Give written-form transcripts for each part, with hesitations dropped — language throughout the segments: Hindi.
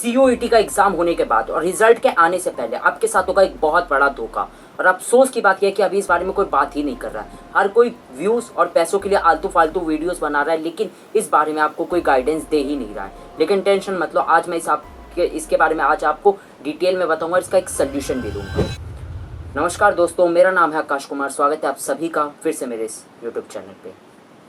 सीयूईटी का एग्जाम होने के बाद और रिजल्ट के आने से पहले आपके साथ होगा एक बहुत बड़ा धोखा। और अफसोस की बात यह है कि अभी इस बारे में कोई बात ही नहीं कर रहा है। हर कोई व्यूज और पैसों के लिए आलतू फालतू वीडियोस बना रहा है, लेकिन इस बारे में आपको कोई गाइडेंस दे ही नहीं रहा है। लेकिन टेंशन मत लो, आज मैं इसके बारे में आज आपको डिटेल में बताऊंगा और इसका एक सोल्यूशन भी दूंगा। नमस्कार दोस्तों, मेरा नाम है आकाश कुमार। स्वागत है आप सभी का फिर से मेरे इस यूट्यूब चैनल पे।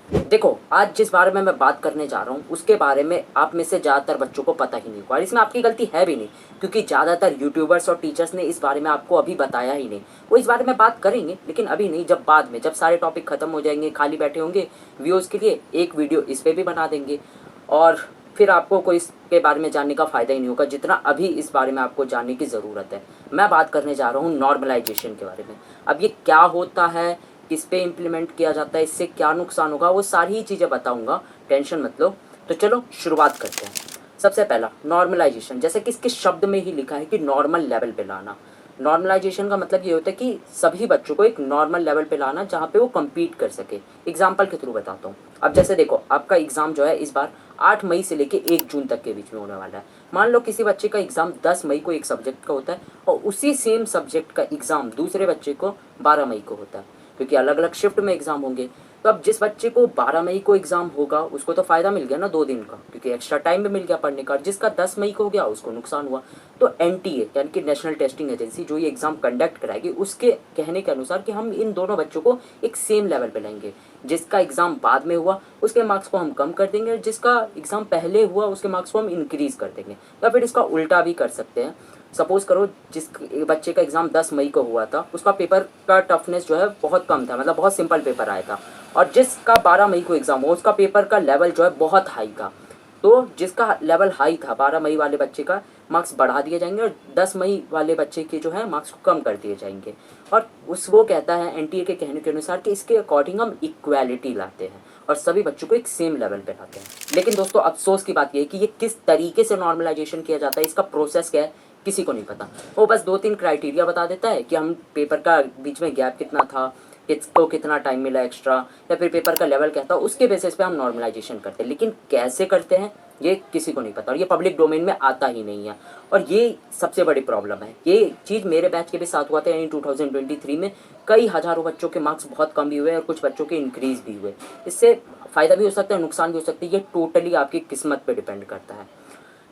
देखो, आज जिस बारे में मैं बात करने जा रहा हूँ उसके बारे में आप में से ज़्यादातर बच्चों को पता ही नहीं होगा, और इसमें आपकी गलती है भी नहीं, क्योंकि ज़्यादातर यूट्यूबर्स और टीचर्स ने इस बारे में आपको अभी बताया ही नहीं। वो इस बारे में बात करेंगे, लेकिन अभी नहीं, जब बाद में, जब सारे टॉपिक खत्म हो जाएंगे, खाली बैठे होंगे व्यूज़ के लिए, एक वीडियो इस पर भी बना देंगे और फिर आपको कोई इसके बारे में जानने का फ़ायदा ही नहीं होगा जितना अभी इस बारे में आपको जानने की ज़रूरत है। मैं बात करने जा रहा हूँ नॉर्मलाइजेशन के बारे में। अब ये क्या होता है, किस पे इम्प्लीमेंट किया जाता है, इससे क्या नुकसान होगा, वो सारी ही चीज़ें बताऊंगा, टेंशन मत लो। तो चलो शुरुआत करते हैं। सबसे पहला नॉर्मलाइजेशन, जैसे कि इसके शब्द में ही लिखा है कि नॉर्मल लेवल पे लाना। नॉर्मलाइजेशन का मतलब ये होता है कि सभी बच्चों को एक नॉर्मल लेवल पे लाना जहाँ पे वो कम्पीट कर सके। एग्जाम्पल के थ्रू बताता हूँ। अब जैसे देखो, आपका एग्ज़ाम जो है इस बार 8 मई से लेके 1 जून तक के बीच में होने वाला है। मान लो किसी बच्चे का एग्ज़ाम 10 मई को एक सब्जेक्ट का होता है और उसी सेम सब्जेक्ट का एग्ज़ाम दूसरे बच्चे को 12 मई को होता है, क्योंकि अलग अलग शिफ्ट में एग्ज़ाम होंगे। तो अब जिस बच्चे को 12 मई को एग्ज़ाम होगा उसको तो फ़ायदा मिल गया ना 2 दिन का, क्योंकि एक्स्ट्रा टाइम भी मिल गया पढ़ने का। जिसका 10 मई को हो गया उसको नुकसान हुआ। तो एनटीए यानी कि नेशनल टेस्टिंग एजेंसी जो ये एग्ज़ाम कंडक्ट कराएगी, उसके कहने के अनुसार कि हम इन दोनों बच्चों को एक सेम लेवल पे लाएंगे। जिसका एग्ज़ाम बाद में हुआ उसके मार्क्स को हम कम कर देंगे, और जिसका एग्ज़ाम पहले हुआ उसके मार्क्स को हम इंक्रीज़ कर देंगे। या फिर इसका उल्टा भी कर सकते हैं। सपोज करो जिस बच्चे का एग्ज़ाम 10 मई को हुआ था उसका पेपर का टफनेस जो है बहुत कम था, मतलब बहुत सिंपल पेपर आया था, और जिसका 12 मई को एग्ज़ाम हुआ उसका पेपर का लेवल जो है बहुत हाई था। तो जिसका लेवल हाई था 12 मई वाले बच्चे का मार्क्स बढ़ा दिए जाएंगे और 10 मई वाले बच्चे के जो है मार्क्स को कम कर दिए जाएंगे। और वो कहता है एनटीए के कहने के अनुसार कि इसके अकॉर्डिंग हम इक्वालिटी लाते हैं और सभी बच्चों को एक सेम लेवल पे लाते हैं। लेकिन दोस्तों, अफसोस की बात यह है कि ये किस तरीके से नॉर्मलाइजेशन किया जाता है, इसका प्रोसेस क्या है, किसी को नहीं पता। वो बस 2-3 क्राइटेरिया बता देता है कि हम पेपर का बीच में गैप कितना था, किसको कितना टाइम मिला एक्स्ट्रा, या फिर पेपर का लेवल क्या था, उसके बेसिस पे हम नॉर्मलाइजेशन करते हैं। लेकिन कैसे करते हैं ये किसी को नहीं पता, और ये पब्लिक डोमेन में आता ही नहीं है। और ये सबसे बड़ी प्रॉब्लम है। ये चीज़ मेरे बैच के भी साथ हुआ था, यानी 2023 में कई हज़ारों बच्चों के मार्क्स बहुत कम भी हुए और कुछ बच्चों के इंक्रीज़ भी हुए। इससे फ़ायदा भी हो सकता है, नुकसान भी हो सकता है। ये टोटली आपकी किस्मत पर डिपेंड करता है।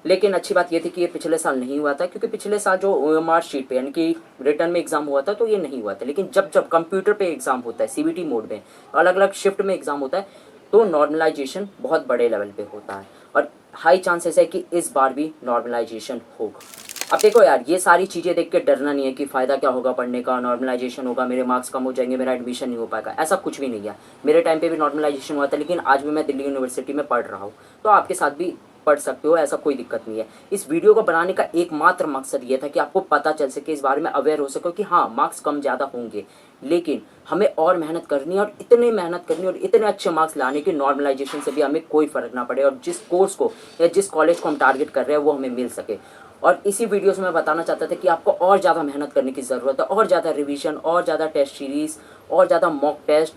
लेकिन अच्छी बात ये थी कि ये पिछले साल नहीं हुआ था, क्योंकि पिछले साल जो ओएमआर शीट पे यानी कि रिटर्न में एग्जाम हुआ था तो ये नहीं हुआ था। लेकिन जब जब कंप्यूटर पे एग्जाम होता है, सीबीटी मोड में, अलग अलग शिफ्ट में एग्जाम होता है, तो नॉर्मलाइजेशन बहुत बड़े लेवल पे होता है और हाई चांसेस है कि इस बार भी नॉर्मलाइजेशन होगा। अब देखो यार, ये सारी चीज़ें देख के डरना नहीं है कि फ़ायदा क्या होगा पढ़ने का, नॉर्मलाइजेशन होगा, मेरे मार्क्स कम हो जाएंगे, मेरा एडमिशन नहीं हो पाएगा। ऐसा कुछ भी नहीं है। मेरे टाइम पे भी नॉर्मलाइजेशन हुआ था, लेकिन आज भी मैं दिल्ली यूनिवर्सिटी में पढ़ रहा हूँ, तो आपके साथ भी पढ़ सकते हो, ऐसा कोई दिक्कत नहीं है। इस वीडियो को बनाने का एकमात्र मकसद ये था कि आपको पता चल सके, इस बारे में अवेयर हो सको कि हाँ, मार्क्स कम ज़्यादा होंगे, लेकिन हमें और मेहनत करनी है, और इतनी मेहनत करनी है और इतने अच्छे मार्क्स लाने की नॉर्मलाइजेशन से भी हमें कोई फ़र्क ना पड़े, और जिस कोर्स को या जिस कॉलेज को हम टारगेट कर रहे हैं वो हमें मिल सके। और इसी वीडियो से मैं बताना चाहता था कि आपको और ज़्यादा मेहनत करने की ज़रूरत है, और ज़्यादा रिवीजन, और ज़्यादा टेस्ट सीरीज़, और ज़्यादा मॉक टेस्ट,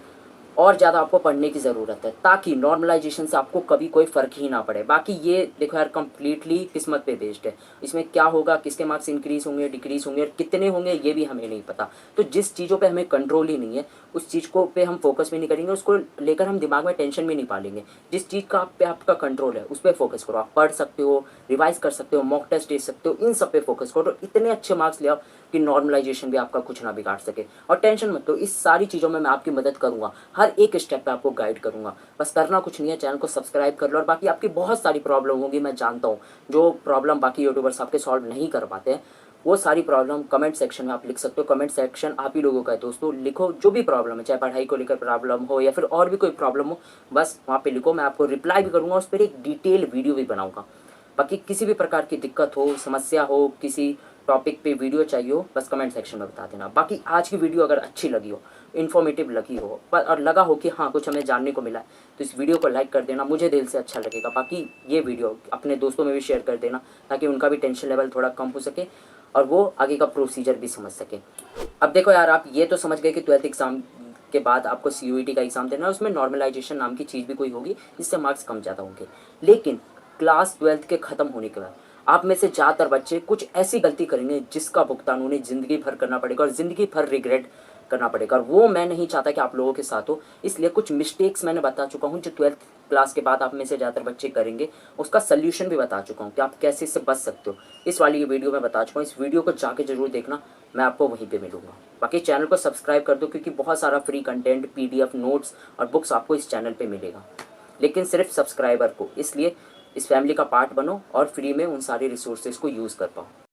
और ज़्यादा आपको पढ़ने की ज़रूरत है, ताकि नॉर्मलाइजेशन से आपको कभी कोई फ़र्क ही ना पड़े। बाकी ये देखो यार, कम्प्लीटली किस्मत पे बेस्ड है। इसमें क्या होगा, किसके मार्क्स इंक्रीज़ होंगे, डिक्रीज़ होंगे, और कितने होंगे ये भी हमें नहीं पता। तो जिस चीज़ों पे हमें कंट्रोल ही नहीं है उस चीज़ को पे हम फोकस भी नहीं करेंगे, उसको लेकर हम दिमाग में टेंशन भी नहीं पालेंगे। जिस चीज़ का आप पे आपका कंट्रोल है उस पर फोकस करो। आप पढ़ सकते हो, रिवाइज कर सकते हो, मॉक टेस्ट दे सकते हो, इन सब पे फोकस करो, इतने अच्छे मार्क्स ले आओ कि नॉर्मलाइजेशन भी आपका कुछ ना बिगाड़ सके। और टेंशन मत लो, इस सारी चीज़ों में मैं आपकी मदद करूँगा, हर एक स्टेप पे आपको गाइड करूँगा। बस करना कुछ नहीं है, चैनल को सब्सक्राइब कर लो। और बाकी आपकी बहुत सारी प्रॉब्लम होगी, मैं जानता हूँ, जो प्रॉब्लम बाकी यूट्यूबर्स आपके सॉल्व नहीं कर पाते हैं, वो सारी प्रॉब्लम कमेंट सेक्शन में आप लिख सकते हो। कमेंट सेक्शन आप ही लोगों का है दोस्तों, लिखो जो भी प्रॉब्लम है, चाहे पढ़ाई को लेकर प्रॉब्लम हो या फिर और भी कोई प्रॉब्लम हो, बस वहाँ पे लिखो, मैं आपको रिप्लाई भी करूँगा, उस पर एक डिटेल वीडियो भी बनाऊँगा। बाकी किसी भी प्रकार की दिक्कत हो, समस्या हो, किसी टॉपिक पे वीडियो चाहिए हो, बस कमेंट सेक्शन में बता देना। बाकी आज की वीडियो अगर अच्छी लगी हो, इन्फॉर्मेटिव लगी हो, और लगा हो कि हाँ कुछ हमें जानने को मिला है, तो इस वीडियो को लाइक कर देना, मुझे दिल से अच्छा लगेगा। बाकी ये वीडियो अपने दोस्तों में भी शेयर कर देना, ताकि उनका भी टेंशन लेवल थोड़ा कम हो सके और वो आगे का प्रोसीजर भी समझ सके। अब देखो यार, आप ये तो समझ गए कि 12th एग्ज़ाम के बाद आपको सीयूईटी का एग्ज़ाम देना है, उसमें नॉर्मलाइजेशन नाम की चीज़ भी कोई होगी जिससे मार्क्स कम ज़्यादा होंगे। लेकिन क्लास 12th के ख़त्म होने के बाद आप में से ज़्यादातर बच्चे कुछ ऐसी गलती करेंगे जिसका भुगतान उन्हें ज़िंदगी भर करना पड़ेगा और ज़िंदगी भर रिग्रेट करना पड़ेगा, और वो मैं नहीं चाहता कि आप लोगों के साथ हो। इसलिए कुछ मिस्टेक्स मैंने बता चुका हूँ जो 12th क्लास के बाद आप में से ज़्यादातर बच्चे करेंगे, उसका सल्यूशन भी बता चुका हूँ कि आप कैसे इससे बच सकते हो। इस वाली ये वीडियो में बता चुका हूँ, इस वीडियो को जाके ज़रूर देखना, मैं आपको वहीं पे मिलूंगा। बाकी चैनल को सब्सक्राइब कर दो क्योंकि बहुत सारा फ्री कंटेंट, PDF नोट्स और बुक्स आपको इस चैनल पे मिलेगा, लेकिन सिर्फ सब्सक्राइबर को। इसलिए इस फैमिली का पार्ट बनो और फ्री में उन सारे रिसोर्सेज को यूज़ कर पाओ।